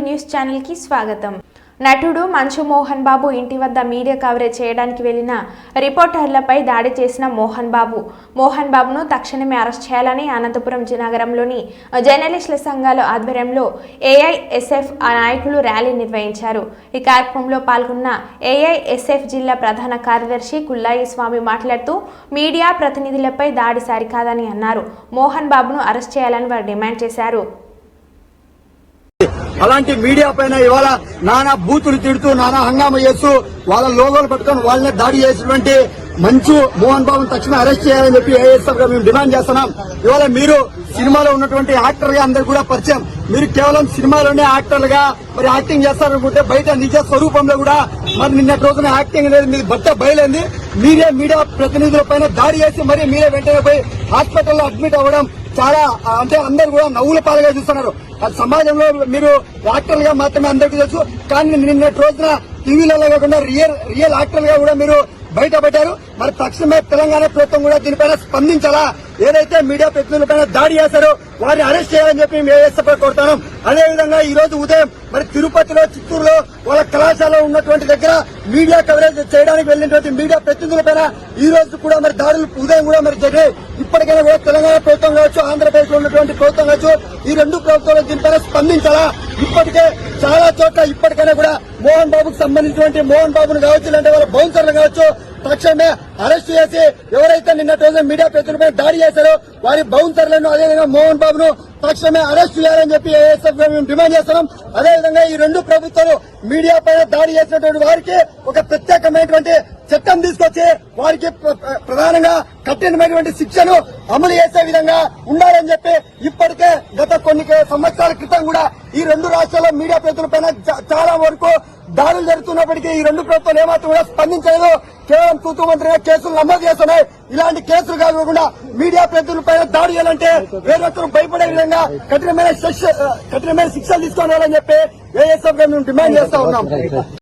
News channel కి స్వాగతం. నటుడు మంచు మోహన్ బాబు ఇంటి వద్ద మీడియా కవరేజ్ చేయడానికి వెళ్లిన రిపోర్టర్లపై దాడి చేసిన మోహన్ బాబును తక్షణమే అరెస్ట్ చేయాలని అనంతపురం నగరంలోని జర్నలిస్టుల సంఘాల ఆధ్వర్యంలో ఏఐఎస్ఎఫ్ నాయకులు ర్యాలీ నిర్వహించారు. ఈ కార్యక్రమంలో పాల్గొన్న ఏఐఎస్ఎఫ్ జిల్లా ప్రధాన కార్యదర్శి కుల్లాయి స్వామి మాట్లాడుతూ మీడియా ప్రతినిధులపై దాడి సరికాదని అన్నారు. మోహన్ బాబును అరెస్ట్ చేయాలని వారు డిమాండ్ చేశారు. అలాంటి మీడియా పైన ఇవాళ నానా బూతులు తిడుతూ నానా హంగామా చేస్తూ వాళ్ళ లోగోలు పట్టుకొని వాళ్ళనే దాడి చేసినటువంటి మంచు మోహన్ బాబును తక్షణ అరెస్ట్ చేయాలని చెప్పి ఏఎస్ఎఫ్ గా మేము డిమాండ్ చేస్తున్నాం. ఇవాళ మీరు సినిమాలో ఉన్నటువంటి యాక్టర్ గా అందరు కూడా పరిచయం. మీరు కేవలం సినిమాలోనే యాక్టర్లుగా మరి యాక్టింగ్ చేస్తారనుకుంటే బయట నిజ స్వరూపంలో కూడా మరి నిన్నటి రోజున యాక్టింగ్ అనేది మీరు బట్ట బయలుంది. మీడియా ప్రతినిధుల పైన దాడి చేసి మరి మీరే వెంటనే పోయి హాస్పిటల్లో అడ్మిట్ అవ్వడం చాలా అంటే అందరు కూడా నవ్వుల పాలుగా చూస్తున్నారు. సమాజంలో మీరు యాక్టర్ గా మాత్రమే అందరికీ తెలుసు, కానీ నిన్నటి రోజున టీవీలలో కాకుండా రియల్ యాక్టర్ గా కూడా మీరు బయటపడ్డారు. మరి తక్షణమే తెలంగాణ ప్రభుత్వం కూడా దీనిపైన స్పందించాలా. ఏదైతే మీడియా ప్రతినిధులపైన దాడి చేశారో వారిని అరెస్ట్ చేయాలని చెప్పి మేము ఏఎస్ఎఫ్ కోరుతాం. అదేవిధంగా ఈ రోజు ఉదయం మరి తిరుపతిలో, చిత్తూరులో వాళ్ళ కళాశాలలో ఉన్నటువంటి దగ్గర మీడియా కవరేజ్ చేయడానికి వెళ్లినటువంటి మీడియా ప్రతినిధులపైన ఈ రోజు కూడా మరి దాడులు ఉదయం కూడా మరి జరిగాయి. ఇప్పటికైనా కూడా తెలంగాణ ప్రభుత్వం కావచ్చు, ఆంధ్రప్రదేశ్ లో ఉన్నటువంటి ప్రభుత్వం కావచ్చు, ఈ రెండు ప్రభుత్వాలు దీనిపైన స్పందించాలా. ఇప్పటికే చాలా చోట్ల ఇప్పటికైనా కూడా మోహన్ బాబుకు సంబంధించినటువంటి మోహన్ బాబును కావచ్చు, అంటే వాళ్ళ బౌన్సర్లు కావచ్చు, తక్షణమే అరెస్ట్ చేసి ఎవరైతే నిన్నటి రోజు మీడియా ప్రతినిధులపై దాడి చేశారో వారి బౌన్సర్లను అదేవిధంగా మోహన్ బాబును తక్షణమే అరెస్ట్ చేయాలని చెప్పి ఏఎస్ఎఫ్ మేము డిమాండ్ చేస్తున్నాం. అదేవిధంగా ఈ రెండు ప్రభుత్వాలు మీడియా పైన దాడి చేసినటువంటి వారికి ఒక ప్రత్యేకమైనటువంటి చట్టం తీసుకొచ్చి వారికి ప్రధానంగా కఠినమైనటువంటి శిక్షను అమలు చేసే విధంగా ఉండాలని చెప్పి ఇప్పటికే గత కొన్ని సంవత్సరాల క్రితం కూడా ఈ రెండు రాష్ట్రాల్లో మీడియా ప్రతినిధులపైన చాలా వరకు దాడులు జరుగుతున్నప్పటికీ ఈ రెండు ప్రభుత్వాలు ఏమాత్రం కూడా స్పందించలేదు. కేవలం తూతుమంత్రిగా కేసులు నమోదు చేస్తున్నాయి. ఇలాంటి కేసులు కాకుండా మీడియా ప్రతినిధులపైన దాడి చేయాలంటే వేరొకరు భయపడే విధంగా కఠినమైన శిక్షలు తీసుకోవాలని చెప్పి ఏఎస్ఎఫ్ మేము డిమాండ్ చేస్తా ఉన్నాం.